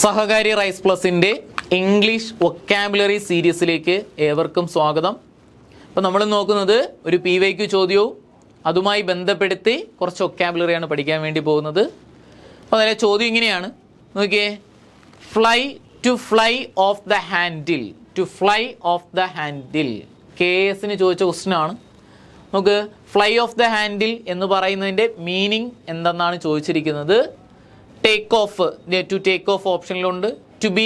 സഹകാരി rice പ്ലസിൻ്റെ English vocabulary സീരീസിലേക്ക് ഏവർക്കും സ്വാഗതം. അപ്പോൾ നമ്മൾ നോക്കുന്നത് ഒരു PYQ ചോദ്യവും അതുമായി ബന്ധപ്പെടുത്തി കുറച്ച് വൊക്കാബുലറിയാണ് പഠിക്കാൻ വേണ്ടി പോകുന്നത്. അപ്പോൾ അതിലെ ചോദ്യം ഇങ്ങനെയാണ്, നോക്കിയേ. To fly off the handle. To fly off the handle KSന് ചോദിച്ച ക്വസ്റ്റ്യനാണ്. നമുക്ക് ഫ്ലൈ ഓഫ് ദ ഹാൻഡിൽ എന്ന് പറയുന്നതിൻ്റെ മീനിങ് എന്തെന്നാണ് ചോദിച്ചിരിക്കുന്നത്. Take off, to take off ഓപ്ഷനിലുണ്ട്, ടു ബി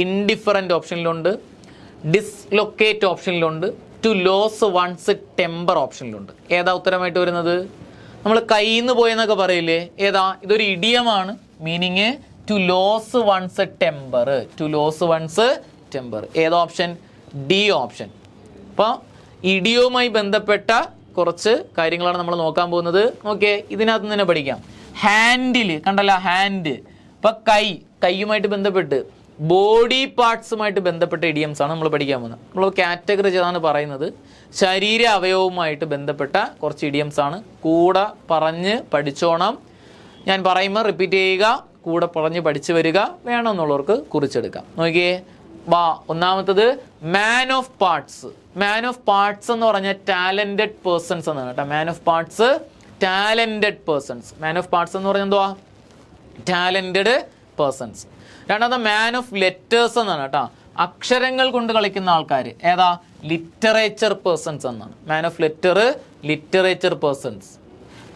ഇൻഡിഫറൻറ്റ് ഓപ്ഷനിലുണ്ട്, ഡിസ്ലൊക്കേറ്റ് ഓപ്ഷനിലുണ്ട്, ടു ലോസ് വൺസ് ടെമ്പർ ഓപ്ഷനിലുണ്ട്. ഏതാ ഉത്തരമായിട്ട് വരുന്നത്? നമ്മൾ കയ്യിൽ നിന്ന് പോയെന്നൊക്കെ പറയില്ലേ, ഏതാ? ഇതൊരു ഇഡിയമാണ്. Meaning to lose one's temper. To lose one's temper. ഏതാ ഓപ്ഷൻ? D option. അപ്പോൾ ഇഡിയവുമായി ബന്ധപ്പെട്ട കുറച്ച് കാര്യങ്ങളാണ് നമ്മൾ നോക്കാൻ പോകുന്നത്. ഓക്കെ, ഇതിനകത്ത് നിന്ന് തന്നെ പഠിക്കാം. ഹാൻഡിൽ കണ്ടല്ല, ഹാൻഡ്. ഇപ്പം കൈയുമായിട്ട് ബന്ധപ്പെട്ട് ബോഡി പാർട്സുമായിട്ട് ബന്ധപ്പെട്ട ഇഡിയംസ് ആണ് നമ്മൾ പഠിക്കാൻ പോകുന്നത്. നമ്മൾ കാറ്റഗറി ചെയ്താണ് പറയുന്നത്. ശരീര അവയവവുമായിട്ട് ബന്ധപ്പെട്ട കുറച്ച് ഇഡിയംസ് ആണ്. കൂടെ പറഞ്ഞ് പഠിച്ചോണം. ഞാൻ പറയുമ്പോൾ റിപ്പീറ്റ് ചെയ്യുക, കൂടെ പറഞ്ഞ് പഠിച്ചു വരിക. വേണമെന്നുള്ളവർക്ക് കുറിച്ചെടുക്കാം. നോക്കിയേ, വാ. ഒന്നാമത്തത് man of parts. Man of parts എന്ന് പറഞ്ഞാൽ ടാലന്റഡ് പേഴ്സൺസ് എന്നാണ് കേട്ടോ. Man of parts, talented persons. Man of parts എന്ന് പറഞ്ഞാൽ എന്തുവാ? Talented persons. രണ്ടാമത്തെ മാൻ ഓഫ് ലെറ്റേഴ്സ് എന്നാണ് കേട്ടോ. അക്ഷരങ്ങൾ കൊണ്ട് കളിക്കുന്ന ആൾക്കാർ. ഏതാ? ലിറ്ററേച്ചർ പേഴ്സൺസ് എന്നാണ്. Man of letter, literature persons.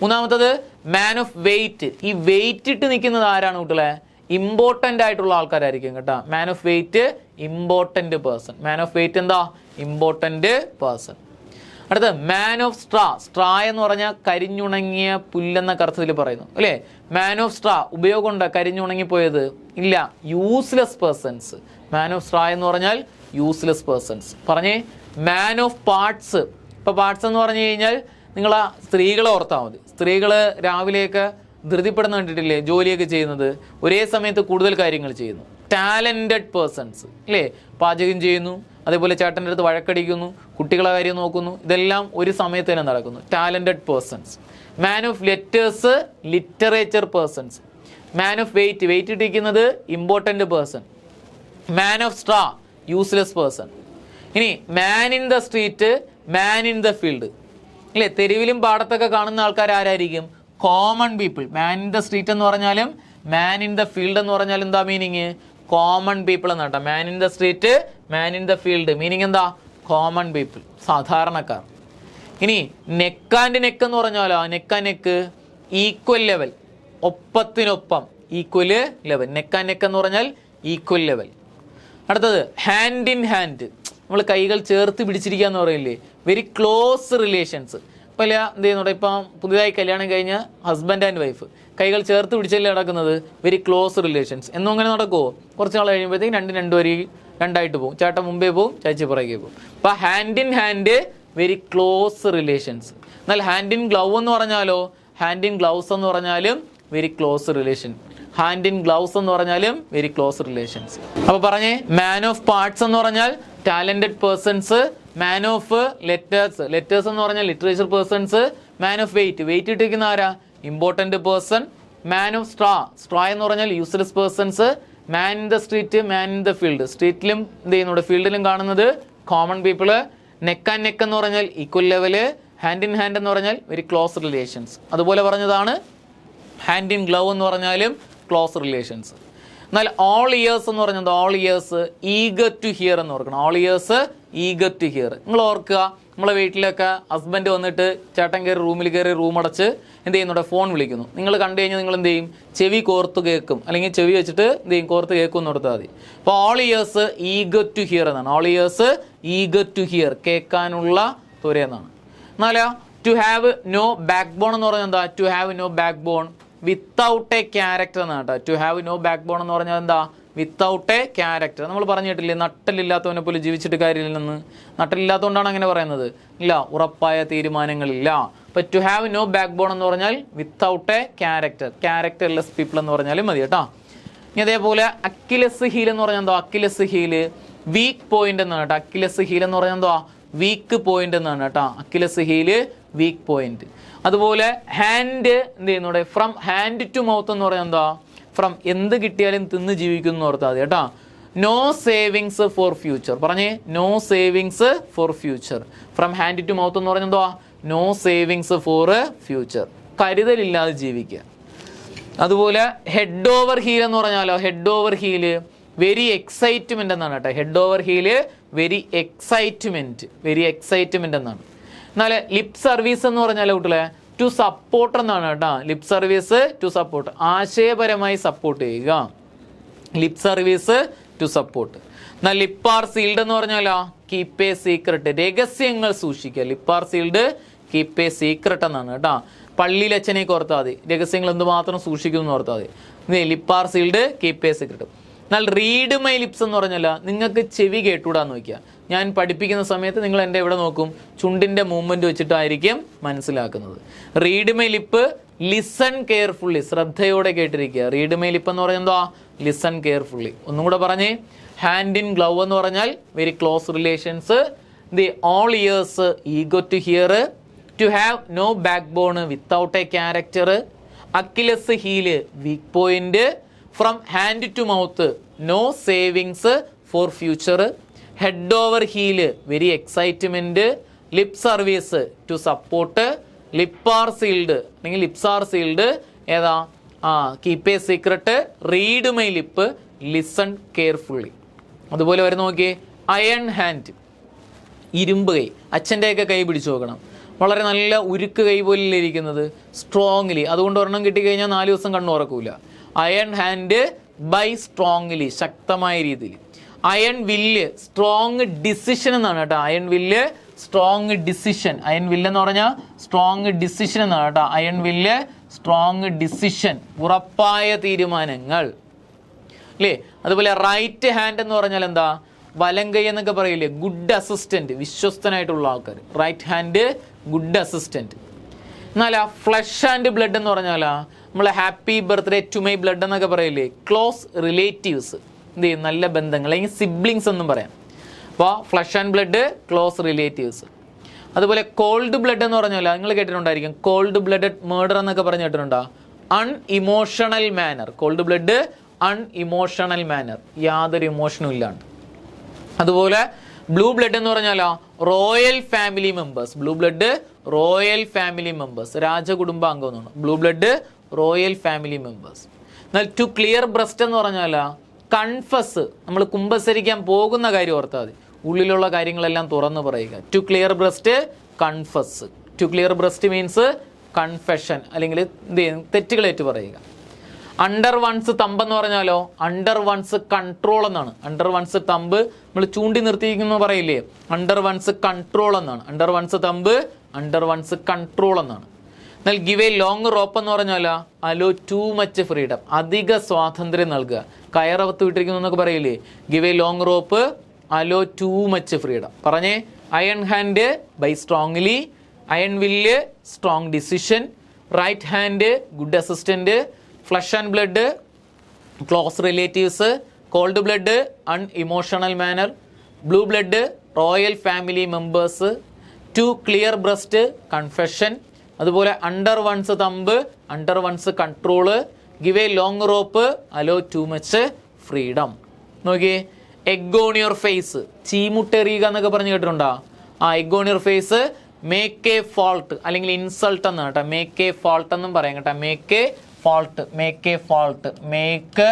മൂന്നാമത്തത് മാൻ ഓഫ് വെയിറ്റ്. ഈ വെയിറ്റ് ഇട്ട് നിൽക്കുന്നത് ആരാണ് കുട്ടികളെ? ഇമ്പോർട്ടൻ്റ് ആയിട്ടുള്ള ആൾക്കാരായിരിക്കും കേട്ടോ. Man of weight, important person. Man of weight എന്താ? Important person. അടുത്ത മാൻ ഓഫ് സ്ട്രാ. സ്ട്രാ എന്ന് പറഞ്ഞാൽ കരിഞ്ഞുണങ്ങിയ പുല്ലെന്നൊക്കെ അർത്ഥത്തിൽ പറയുന്നു അല്ലേ. മാൻ ഓഫ് സ്ട്രാ ഉപയോഗം ഉണ്ടോ? കരിഞ്ഞുണങ്ങിപ്പോയത് ഇല്ല. Useless persons. Man of straw എന്ന് പറഞ്ഞാൽ യൂസ്ലെസ് പേഴ്സൺസ്. പറഞ്ഞേ മാൻ ഓഫ് പാർട്സ്. ഇപ്പോൾ പാർട്സ് എന്ന് പറഞ്ഞു കഴിഞ്ഞാൽ നിങ്ങൾ ആ സ്ത്രീകളെ ഓർത്താൽ മതി. സ്ത്രീകൾ രാവിലെയൊക്കെ ധൃതിപ്പെടുന്ന കണ്ടിട്ടില്ലേ ജോലിയൊക്കെ ചെയ്യുന്നത്? ഒരേ സമയത്ത് കൂടുതൽ കാര്യങ്ങൾ ചെയ്യുന്നു. ടാലന്റഡ് പേഴ്സൺസ് അല്ലേ. പാചകം ചെയ്യുന്നു, അതേപോലെ ചേട്ടൻ്റെ അടുത്ത് വഴക്കടിക്കുന്നു, കുട്ടികളെ കാര്യം നോക്കുന്നു. ഇതെല്ലാം ഒരു സമയത്ത് തന്നെ നടക്കുന്നു. Talented persons. Man of letters, literature persons. Man of weight, weight ഇട്ടിരിക്കുന്നത് important person. Man of straw, useless person. ഇനി man in the street, man in the field അല്ലേ. തെരുവിലും പാടത്തൊക്കെ കാണുന്ന ആൾക്കാർ ആരായിരിക്കും? Common people. Man in the street എന്ന് പറഞ്ഞാലും മാൻ ഇൻ ദ ഫീൽഡ് എന്ന് പറഞ്ഞാലും എന്താ മീനിങ്? കോമൺ പീപ്പിൾ എന്ന് കേട്ടോ. Man in the street, man in the field meaning എന്താ? കോമൺ പീപ്പിൾ, സാധാരണക്കാർ. ഇനി നെക്ക് ആൻഡ് നെക്ക് എന്ന് പറഞ്ഞാലോ, neck and neck equal level, ഒപ്പത്തിനൊപ്പം, equal level. Neck and neck എന്ന് പറഞ്ഞാൽ ഈക്വൽ ലെവൽ. അടുത്തത് ഹാൻഡ് ഇൻ ഹാൻഡ്. നമ്മൾ കൈകൾ ചേർത്ത് പിടിച്ചിരിക്കുക എന്ന് പറയില്ലേ, വെരി ക്ലോസ് റിലേഷൻസ്. ഇപ്പോൾ എന്ത് ചെയ്യുന്നുണ്ട്? ഇപ്പം പുതിയതായി കല്യാണം കഴിഞ്ഞ ഹസ്ബൻഡ് ആൻഡ് വൈഫ് കൈകൾ ചേർത്ത് പിടിച്ചല്ലേ നടക്കുന്നത്? Very close relations. എന്നും അങ്ങനെ നടക്കുമോ? കുറച്ച് നാൾ കഴിയുമ്പോഴത്തേക്കും രണ്ടായിട്ട് പോകും. ചേട്ടൻ മുമ്പേ പോകും, ചേച്ചി പുറകെ പോകും. അപ്പോൾ hand in hand, very close relations. എന്നാൽ ഹാൻഡ് ഇൻ ഗ്ലൗ എന്ന് പറഞ്ഞാലോ, ഹാൻഡ് ഇൻ ഗ്ലൗസ് എന്ന് പറഞ്ഞാലും very close relation. Hand in gloves എന്ന് പറഞ്ഞാലും വെരി ക്ലോസ് റിലേഷൻസ്. അപ്പോൾ പറഞ്ഞേ, മാൻ ഓഫ് പാർട്സ് എന്ന് പറഞ്ഞാൽ talented persons. Man of letters, letters എന്ന് പറഞ്ഞാൽ literature persons. Man of weight, weight ഇട്ടിരിക്കുന്ന ആരാ? Important person. Man of straw, straw എന്ന് പറഞ്ഞാൽ useless persons. Man in the street, man in the field, സ്ട്രീറ്റിലും എന്ത് ചെയ്യുന്നുണ്ട്? ഫീൽഡിലും കാണുന്നത് common people. Neck and neck എന്ന് പറഞ്ഞാൽ equal level. Hand in hand എന്ന് പറഞ്ഞാൽ വെരി ക്ലോസ് റിലേഷൻസ്. അതുപോലെ പറഞ്ഞതാണ് ഹാൻഡ് ഇൻ ഗ്ലൗ എന്ന് പറഞ്ഞാലും ക്ലോസ് റിലേഷൻസ്. എന്നാൽ ഓൾ ഇയേഴ്സ് എന്ന് പറഞ്ഞത്, all ears eager to hear എന്ന് ഓർക്കണം. All ears eager to hear. നിങ്ങൾ ഓർക്കുക, നമ്മളെ വീട്ടിലൊക്കെ ഹസ്ബൻഡ് വന്നിട്ട് ചേട്ടൻ കയറി റൂമിൽ കയറി റൂം അടച്ച് എന്ത് ചെയ്യുന്നുണ്ട്? ഫോൺ വിളിക്കുന്നു. നിങ്ങൾ കണ്ടു കഴിഞ്ഞാൽ നിങ്ങൾ എന്ത് ചെയ്യും? ചെവി കോർത്ത് കേൾക്കും, അല്ലെങ്കിൽ ചെവി വെച്ചിട്ട് എന്ത് ചെയ്യും? കോർത്ത് കേൾക്കും എന്ന് കൊടുത്താൽ മതി. അപ്പോൾ all ears eager to hear എന്നാണ്. All ears eager to hear, കേൾക്കാനുള്ള ത്വര എന്നാണ്. എന്നാലോ to have no backbone എന്ന് പറഞ്ഞാൽ എന്താ? To have no backbone without a character എന്നാണ് കേട്ടോ. To have no backbone എന്ന് പറഞ്ഞാൽ എന്താ? Without a character. നമ്മൾ പറഞ്ഞിട്ടില്ലേ, നട്ടലില്ലാത്തവനെ പോലും ജീവിച്ചിട്ട് കാര്യമില്ലെന്ന്. നട്ടലില്ലാത്തതുകൊണ്ടാണ് അങ്ങനെ പറയുന്നത്. ഇല്ല, ഉറപ്പായ തീരുമാനങ്ങളില്ല. അപ്പോൾ to have no backbone എന്ന് പറഞ്ഞാൽ without a character, characterless people എന്ന് പറഞ്ഞാലും മതി കേട്ടോ. ഇനി അതേപോലെ അക്കിലസ് ഹീൽ എന്ന് പറഞ്ഞാൽ എന്തോ? അക്കിലസ് ഹീല് വീക്ക് പോയിന്റ് എന്നാണ് കേട്ടോ. അക്കിലസ് ഹീൽ എന്ന് പറഞ്ഞാൽ എന്തോ? വീക്ക് പോയിന്റ് എന്നാണ് കേട്ടോ. Achilles heel weak point. അതുപോലെ ഹാൻഡ് എന്ത് ചെയ്യുന്നൂടെ? ഫ്രം ഹാൻഡ് ടു മൗത്ത് എന്ന് പറയുന്നത് എന്താ? ഫ്രം എന്ത് കിട്ടിയാലും തിന്ന് ജീവിക്കുന്നു ഓർത്താൽ മതി കേട്ടോ. No savings for future. പറഞ്ഞേ, no savings for future. From hand to mouth എന്ന് പറഞ്ഞാൽ എന്തുവാ? No savings for future. കരുതലില്ലാതെ ജീവിക്കുക. അതുപോലെ ഹെഡ് ഓവർ ഹീൽ എന്ന് പറഞ്ഞാലോ, head over heel very excitement എന്നാണ് കേട്ടോ. Head over heel very excitement എന്നാണ്. എന്നാൽ ലിപ് സർവീസ് എന്ന് പറഞ്ഞാലോ കുട്ടികളെ ടു സപ്പോർട്ട് എന്നാണ് കേട്ടോ. ലിപ് സർവീസ് ടു സപ്പോർട്ട്, ആശയപരമായി സപ്പോർട്ട് ചെയ്യുക. Lip service to support. എന്നാൽ ലിപ്പ് ആർ സീൽഡ് എന്ന് പറഞ്ഞാലോ കീപ്പ് എ സീക്രട്ട്, രഹസ്യങ്ങൾ സൂക്ഷിക്കുക. Lip are sealed keep a secret എന്നാണ് കേട്ടോ. പള്ളിയിൽ അച്ഛനേക്ക് ഓർത്താൽ മതി, രഹസ്യങ്ങൾ എന്തുമാത്രം സൂക്ഷിക്കുന്നു ഓർത്താൽ മതി. Lip are sealed keep a secret. എന്നാൽ റീഡ് മൈ ലിപ്സ് എന്ന് പറഞ്ഞാൽ നിങ്ങൾക്ക് ചെവി കേട്ടുകൂടാന്ന് നോക്കുക. ഞാൻ പഠിപ്പിക്കുന്ന സമയത്ത് നിങ്ങൾ എൻ്റെ എവിടെ നോക്കും? ചുണ്ടിൻ്റെ മൂവ്മെൻറ്റ് വെച്ചിട്ടായിരിക്കും മനസ്സിലാക്കുന്നത്. Read my lip listen carefully, ശ്രദ്ധയോടെ കേട്ടിരിക്കുക. റീഡ് മൈ ലിപ്പ് എന്ന് പറഞ്ഞാൽ എന്താ? Listen carefully. ഒന്നും കൂടെ പറഞ്ഞേ. ഹാൻഡ് ഇൻ ഗ്ലൗ എന്ന് പറഞ്ഞാൽ very close relations. The all ears ഈഗോ to hear. To have no backbone without a character. Achilles heel weak point. From hand to mouth no savings for future. Head over heel very excitement. Lip service to support. Lip are sealed അല്ലെങ്കിൽ lips R sealed ഏതാ? Keep a secret. Read my lip listen carefully. അതുപോലെ വരെ നോക്കിയേ. Iron hand, ഇരുമ്പ് കൈ. അച്ഛൻ്റെയൊക്കെ കൈ പിടിച്ചു നോക്കണം, വളരെ നല്ല ഉരുക്ക് കൈ പോലെ ഇരിക്കുന്നത്, സ്ട്രോങ്ലി. അതുകൊണ്ട് ഒരെണ്ണം കിട്ടിക്കഴിഞ്ഞാൽ 4 ദിവസം കണ്ണു ഉറക്കൂല. അയൺ ഹാൻഡ് ബൈ സ്ട്രോങ്ലി, ശക്തമായ രീതിയിൽ. അയൺ വില്ല് സ്ട്രോങ് ഡിസിഷൻ എന്നാണ് കേട്ടോ. Iron will strong decision. Iron വില്ല് എന്ന് പറഞ്ഞാൽ സ്ട്രോങ് ഡിസിഷൻ എന്നാണ് കേട്ടോ. അയൺ വില്ല് സ്ട്രോങ് ഡിസിഷൻ, ഉറപ്പായ തീരുമാനങ്ങൾ അല്ലേ. അതുപോലെ റൈറ്റ് ഹാൻഡ് എന്ന് പറഞ്ഞാൽ എന്താ? വലങ്കൈ എന്നൊക്കെ പറയില്ലേ, ഗുഡ് അസിസ്റ്റന്റ്, വിശ്വസ്തനായിട്ടുള്ള ആൾക്കാർ. Right hand good assistant. എന്നാൽ ഫ്ലഷ് ആൻഡ് ബ്ലഡ് എന്ന് പറഞ്ഞാൽ നമ്മൾ happy birthday to my blood എന്നൊക്കെ പറയില്ലേ, ക്ലോസ് റിലേറ്റീവ്സ്, എന്ത് ചെയ്യും? നല്ല ബന്ധങ്ങൾ, അല്ലെങ്കിൽ സിബ്ലിങ്സ് എന്നും പറയാം. അപ്പോൾ flush and blood close relatives. അതുപോലെ കോൾഡ് ബ്ലഡ് എന്ന് പറഞ്ഞാൽ നിങ്ങൾ കേട്ടിട്ടുണ്ടായിരിക്കും, കോൾഡ് ബ്ലഡഡ് മേർഡർ എന്നൊക്കെ പറഞ്ഞു കേട്ടിട്ടുണ്ടോ? Unemotional manner. Cold blood unemotional manner, യാതൊരു ഇമോഷനും ഇല്ലാണ്ട്. അതുപോലെ ബ്ലൂ ബ്ലഡ് എന്ന് പറഞ്ഞാലോ royal family members. Blue blood royal family members, രാജകുടുംബാംഗം എന്നാണ്. Blue blood royal family members. എന്നാൽ ടു ക്ലിയർ ബ്രസ്റ്റ് എന്ന് പറഞ്ഞാൽ കൺഫസ്, നമ്മൾ കുമ്പസരിക്കാൻ പോകുന്ന കാര്യം ഓർത്താൽ മതി, ഉള്ളിലുള്ള കാര്യങ്ങളെല്ലാം തുറന്നു പറയുക. To clear breast confess. To clear breast means confession, അല്ലെങ്കിൽ തെറ്റുകളേറ്റ് പറയുക. അണ്ടർ വൺസ് തമ്പ് എന്ന് പറഞ്ഞാലോ അണ്ടർ വൺസ് കൺട്രോൾ എന്നാണ്. അണ്ടർ വൺസ് തമ്പ് നമ്മൾ ചൂണ്ടി നിർത്തിയിരിക്കുന്നു പറയില്ലേ, അണ്ടർ വൺസ് കൺട്രോൾ എന്നാണ്. Under one's thumb under one's control എന്നാണ്. എന്നാൽ ഗിവ് എ ലോങ് റോപ്പ് എന്ന് പറഞ്ഞാൽ അലോ ടു മച്ച് ഫ്രീഡം, അധിക സ്വാതന്ത്ര്യം നൽകുക. കയറവത്ത് വിട്ടിരിക്കുന്നു എന്നൊക്കെ പറയില്ലേ, give a long rope allow too much freedom. പറഞ്ഞേ. Iron hand by strongly. Iron will strong decision. Right hand good assistant. Flesh and blood close relatives. Cold blood unemotional manner. Blue blood royal family members. To clear breast confession. അതുപോലെ under one's thumb under one's control. Give a long rope allow too much freedom. നോക്കിയേ. Egg on your face, ചീമുട്ടെറിയുക എന്നൊക്കെ പറഞ്ഞു കേട്ടിട്ടുണ്ടോ? Egg on your face make a fault അല്ലെങ്കിൽ insult എന്നാണ് കേട്ടോ. Make a fault എന്നും പറയാം കേട്ടോ. Make a fault, make a fault, make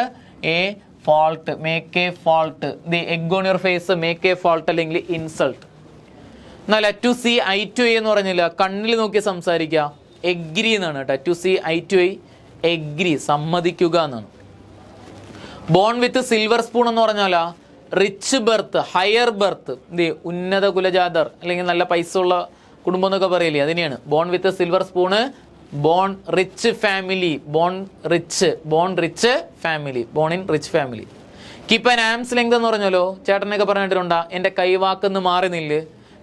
a fault, make a fault. The egg on your face make a fault അല്ലെങ്കിൽ insult. എന്നാൽ to see eye to eye എന്ന് പറഞ്ഞില്ല, കണ്ണിൽ നോക്കി സംസാരിക്കുക. എഗ്രി എന്നാണ് കേട്ടോ. To see eye to eye, agree, സമ്മതിക്കുക എന്നാണ്. ബോൺ വിത്ത് സിൽവർ സ്പൂൺ എന്ന് പറഞ്ഞാൽ റിച്ച് ബർത്ത്, ഹയർ ബർത്ത്, ഉന്നത കുലജാതർ അല്ലെങ്കിൽ നല്ല പൈസ ഉള്ള കുടുംബം എന്നൊക്കെ പറയില്ലേ, അതിനെയാണ് born with silver spoon. Born rich family, born rich family, born in rich family. Keep an arm's length എന്ന് പറഞ്ഞാലോ ചേട്ടനൊക്കെ പറഞ്ഞിട്ടുണ്ടാ, എൻ്റെ കൈവാക്കെന്ന് മാറി നില്ല്.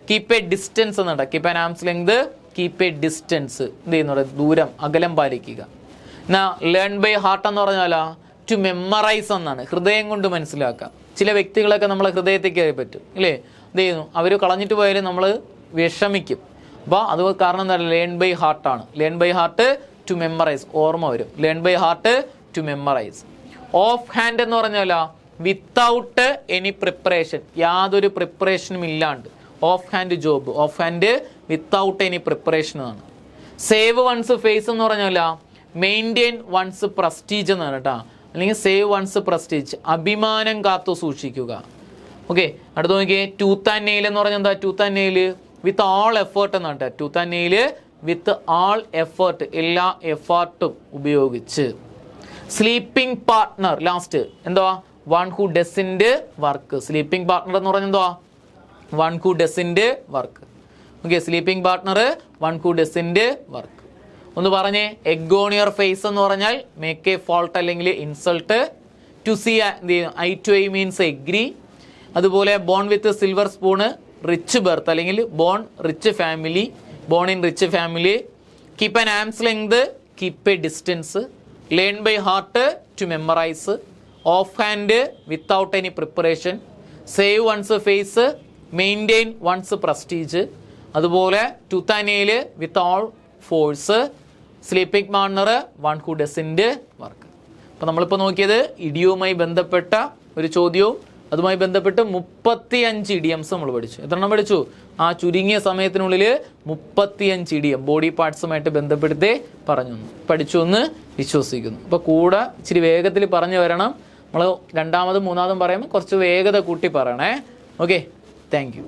കീപ്പ് എ ഡിസ്റ്റൻസ് എന്നുണ്ട്. Keep an arm's length, keep a distance, എന്ത് ചെയ്യുന്ന ദൂരം, അകലം പാലിക്കുക. എന്നാ ലേൺ ബൈ ഹാർട്ട് എന്ന് പറഞ്ഞാലോ ടു മെമ്മറൈസ് എന്നാണ്, ഹൃദയം കൊണ്ട് മനസ്സിലാക്കാം. ചില വ്യക്തികളൊക്കെ നമ്മളെ ഹൃദയത്തിൽ കയറി പറ്റും ഇല്ലേ, എന്ത് ചെയ്യുന്നു, അവർ കളഞ്ഞിട്ട് പോയാലും നമ്മൾ വിഷമിക്കും. അപ്പോൾ അത് കാരണം എന്താ, ലേൺ ബൈ ഹാർട്ടാണ്. Learn by heart to memorise, ഓർമ്മ വരും. Learn by heart to memorise. Off hand എന്ന് പറഞ്ഞാലോ വിത്തൗട്ട് എനി പ്രിപ്പറേഷൻ, യാതൊരു പ്രിപ്പറേഷനും ഇല്ലാണ്ട് off hand job, off hand without any preparation ആണ്. സേവ് വൺസ് ഫേസ് എന്ന് പറഞ്ഞാലോ മെയിൻറ്റെയിൻ വൺസ് പ്രസ്റ്റീജ് എന്നാണ് കേട്ടോ, അല്ലെങ്കിൽ സേവ് വൺസ് പ്രസ്റ്റീജ്, അഭിമാനം കാത്തു സൂക്ഷിക്കുക. ഓക്കെ, അടുത്ത് നോക്കിയേ ടൂത്ത് ആൻഡ് നെയിൽ എന്ന് പറഞ്ഞാൽ എന്താ? Tooth and nail with all effort എന്നാണ് കേട്ടോ. Tooth and nail with all effort, എല്ലാ എഫേർട്ടും ഉപയോഗിച്ച്. സ്ലീപ്പിംഗ് പാർട്ട്ണർ ലാസ്റ്റ് എന്തുവാ? One who doesn't work. Sleeping partner എന്ന് പറഞ്ഞാൽ എന്തുവാ? One who doesn't work. Okay, sleeping partner one who doesn't work. ഒന്ന് പറഞ്ഞേ, എഗ് ഓൺ യുവർ ഫേസ് എന്ന് പറഞ്ഞാൽ മേക്ക് എ ഫോൾട്ട് അല്ലെങ്കിൽ insult. To see eye to eye means agree. അതുപോലെ born with silver spoon rich birth അല്ലെങ്കിൽ born rich family, born in rich family. Keep an arm's length, keep a distance. Learn by heart, to memorise. Off hand without any preparation. Save one's face, maintain one's prestige. അതുപോലെ tooth and nail with all force. Sleeping partner one who doesn't work. അപ്പോൾ നമ്മളിപ്പോൾ നോക്കിയത് ഇഡിയവുമായി ബന്ധപ്പെട്ട ഒരു ചോദ്യവും അതുമായി ബന്ധപ്പെട്ട് 35 idioms നമ്മൾ പഠിച്ചു. എത്ര എണ്ണം പഠിച്ചു? ആ ചുരുങ്ങിയ സമയത്തിനുള്ളിൽ 35 ഇഡിയം ബോഡി പാർട്സുമായിട്ട് ബന്ധപ്പെടുത്തി പഠിച്ചു എന്ന് വിശ്വസിക്കുന്നു. അപ്പോൾ കൂടെ ഇച്ചിരി വേഗത്തിൽ പറഞ്ഞു വരണം. നമ്മൾ രണ്ടാമതും മൂന്നാമതും പറയുമ്പോൾ കുറച്ച് വേഗത കൂട്ടി പറയണേ. Okay, thank you.